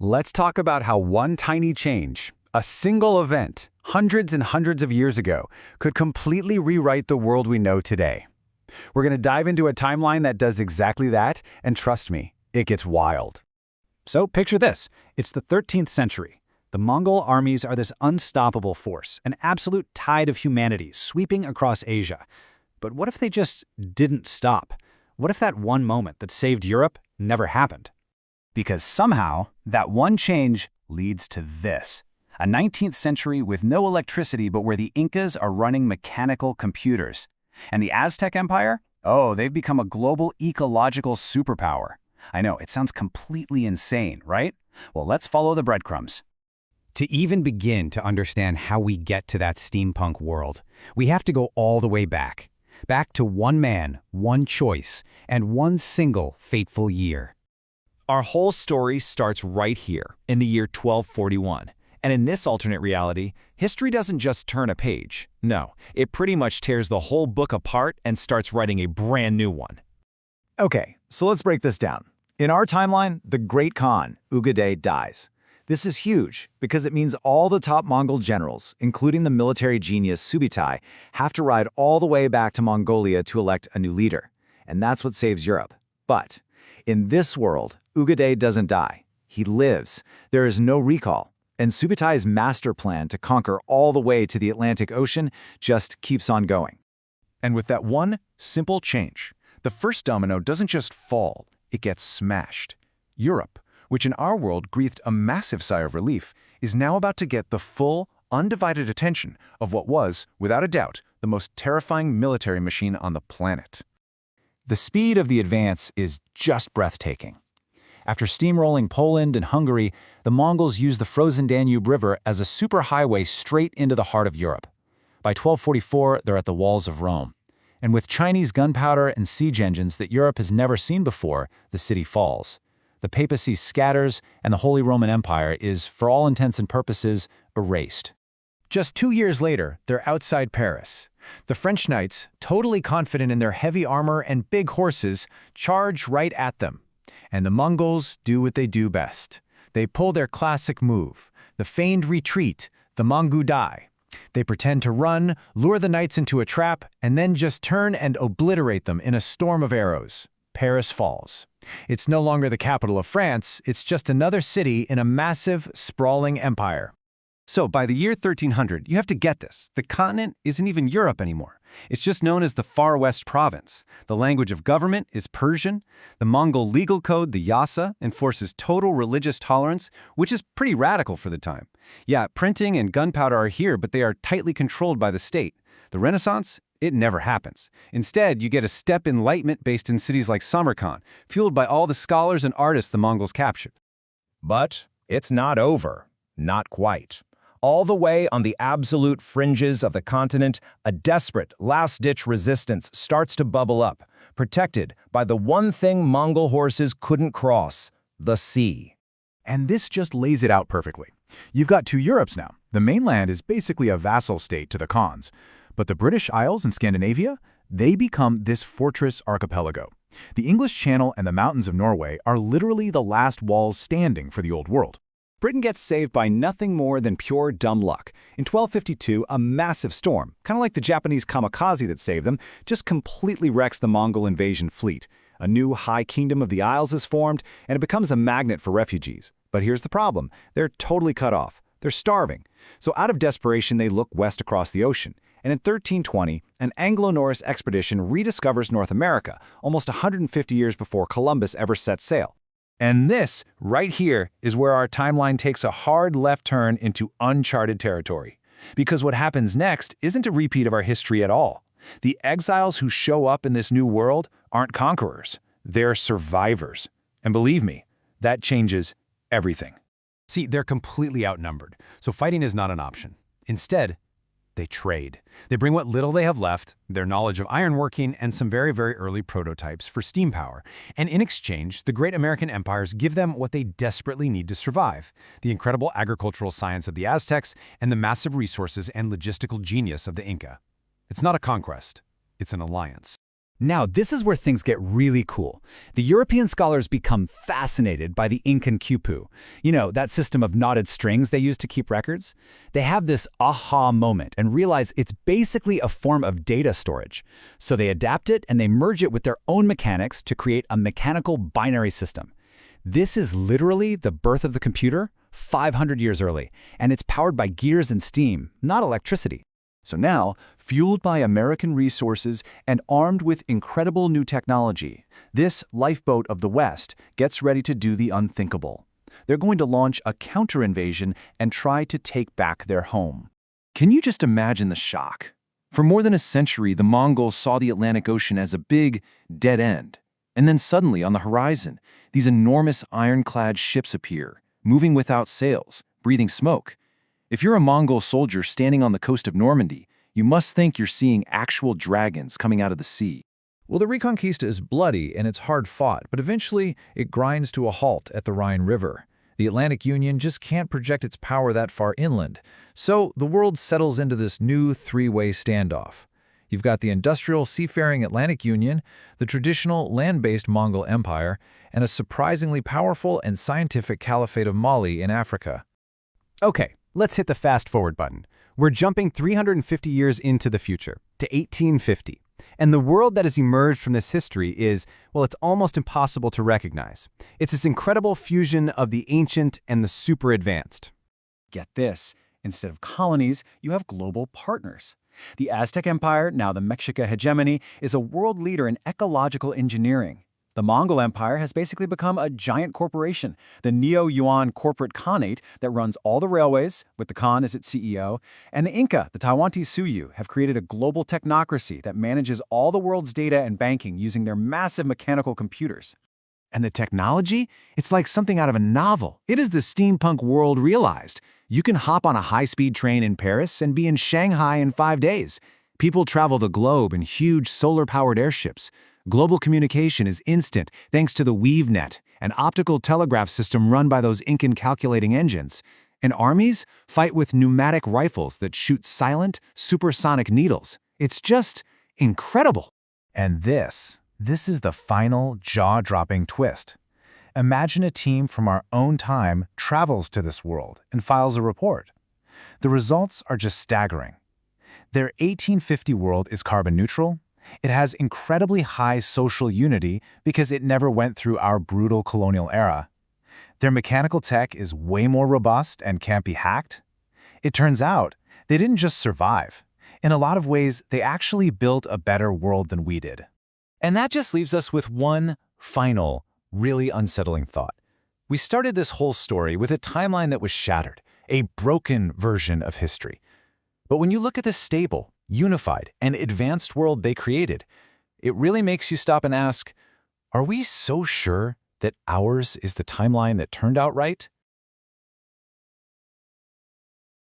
Let's talk about how one tiny change, a single event, hundreds and hundreds of years ago, could completely rewrite the world we know today. We're going to dive into a timeline that does exactly that, and trust me, it gets wild. So picture this. It's the 13th century. The Mongol armies are this unstoppable force, an absolute tide of humanity sweeping across Asia. But what if they just didn't stop? What if that one moment that saved Europe never happened? Because somehow, that one change leads to this. A 19th century with no electricity but where the Incas are running mechanical computers. And the Aztec Empire? Oh, they've become a global ecological superpower. I know, it sounds completely insane, right? Well, let's follow the breadcrumbs. To even begin to understand how we get to that steampunk world, we have to go all the way back. Back to one man, one choice, and one single fateful year. Our whole story starts right here, in the year 1241. And in this alternate reality, history doesn't just turn a page. No, it pretty much tears the whole book apart and starts writing a brand new one. Okay, so let's break this down. In our timeline, the Great Khan, Ugadai, dies. This is huge because it means all the top Mongol generals, including the military genius Subutai, have to ride all the way back to Mongolia to elect a new leader. And that's what saves Europe. But in this world, Ugadai doesn't die. He lives. There is no recall. And Subutai's master plan to conquer all the way to the Atlantic Ocean just keeps on going. And with that one simple change, the first domino doesn't just fall, it gets smashed. Europe, which in our world breathed a massive sigh of relief, is now about to get the full, undivided attention of what was, without a doubt, the most terrifying military machine on the planet. The speed of the advance is just breathtaking. After steamrolling Poland and Hungary, the Mongols used the frozen Danube River as a superhighway straight into the heart of Europe. By 1244, they're at the walls of Rome. And with Chinese gunpowder and siege engines that Europe has never seen before, the city falls. The papacy scatters, and the Holy Roman Empire is, for all intents and purposes, erased. Just 2 years later, they're outside Paris. The French knights, totally confident in their heavy armor and big horses, charge right at them. And the Mongols do what they do best. They pull their classic move, the feigned retreat, the Mongudai. They pretend to run, lure the knights into a trap, and then just turn and obliterate them in a storm of arrows. Paris falls. It's no longer the capital of France, it's just another city in a massive, sprawling empire. So by the year 1300, you have to get this. The continent isn't even Europe anymore. It's just known as the Far West Province. The language of government is Persian. The Mongol legal code, the Yasa, enforces total religious tolerance, which is pretty radical for the time. Yeah, printing and gunpowder are here, but they are tightly controlled by the state. The Renaissance? It never happens. Instead, you get a steppe enlightenment based in cities like Samarkand, fueled by all the scholars and artists the Mongols captured. But it's not over. Not quite. All the way on the absolute fringes of the continent, a desperate, last-ditch resistance starts to bubble up, protected by the one thing Mongol horses couldn't cross, the sea. And this just lays it out perfectly. You've got two Europes now. The mainland is basically a vassal state to the Khans. But the British Isles and Scandinavia, they become this fortress archipelago. The English Channel and the mountains of Norway are literally the last walls standing for the Old World. Britain gets saved by nothing more than pure dumb luck. In 1252, a massive storm, kind of like the Japanese kamikaze that saved them, just completely wrecks the Mongol invasion fleet. A new high kingdom of the Isles is formed, and it becomes a magnet for refugees. But here's the problem. They're totally cut off. They're starving. So out of desperation, they look west across the ocean. And in 1320, an Anglo-Norse expedition rediscovers North America, almost 150 years before Columbus ever set sail. And this, right here, is where our timeline takes a hard left turn into uncharted territory. Because what happens next isn't a repeat of our history at all. The exiles who show up in this new world aren't conquerors. They're survivors. And believe me, that changes everything. See, they're completely outnumbered, so fighting is not an option. Instead, they trade. They bring what little they have left, their knowledge of ironworking, and some very, very early prototypes for steam power. And in exchange, the great American empires give them what they desperately need to survive: the incredible agricultural science of the Aztecs and the massive resources and logistical genius of the Inca. It's not a conquest, it's an alliance. Now, this is where things get really cool. The European scholars become fascinated by the Incan quipu. You know, that system of knotted strings they use to keep records? They have this aha moment and realize it's basically a form of data storage. So they adapt it and they merge it with their own mechanics to create a mechanical binary system. This is literally the birth of the computer 500 years early, and it's powered by gears and steam, not electricity. So now, fueled by American resources and armed with incredible new technology, this lifeboat of the West gets ready to do the unthinkable. They're going to launch a counter-invasion and try to take back their home. Can you just imagine the shock? For more than a century, the Mongols saw the Atlantic Ocean as a big, dead end. And then suddenly, on the horizon, these enormous ironclad ships appear, moving without sails, breathing smoke. If you're a Mongol soldier standing on the coast of Normandy, you must think you're seeing actual dragons coming out of the sea. Well, the Reconquista is bloody and it's hard fought, but eventually it grinds to a halt at the Rhine River. The Atlantic Union just can't project its power that far inland, so the world settles into this new three-way standoff. You've got the industrial seafaring Atlantic Union, the traditional land-based Mongol Empire, and a surprisingly powerful and scientific Caliphate of Mali in Africa. Okay, let's hit the fast-forward button. We're jumping 350 years into the future, to 1850. And the world that has emerged from this history is, well, it's almost impossible to recognize. It's this incredible fusion of the ancient and the super advanced. Get this, instead of colonies, you have global partners. The Aztec Empire, now the Mexica hegemony, is a world leader in ecological engineering. The Mongol Empire has basically become a giant corporation, the Neo-Yuan corporate Khanate that runs all the railways, with the Khan as its CEO, and the Inca, the Taiwanese Suyu, have created a global technocracy that manages all the world's data and banking using their massive mechanical computers. And the technology? It's like something out of a novel. It is the steampunk world realized. You can hop on a high-speed train in Paris and be in Shanghai in 5 days. People travel the globe in huge solar-powered airships. Global communication is instant thanks to the WeaveNet, an optical telegraph system run by those Incan calculating engines. And armies fight with pneumatic rifles that shoot silent, supersonic needles. It's just incredible. And this is the final jaw-dropping twist. Imagine a team from our own time travels to this world and files a report. The results are just staggering. Their 1850 world is carbon neutral. It has incredibly high social unity because it never went through our brutal colonial era. Their mechanical tech is way more robust and can't be hacked. It turns out they didn't just survive. In a lot of ways, they actually built a better world than we did. And that just leaves us with one final, really unsettling thought. We started this whole story with a timeline that was shattered, a broken version of history. But when you look at the stable, unified, and advanced world they created, it really makes you stop and ask, are we so sure that ours is the timeline that turned out right?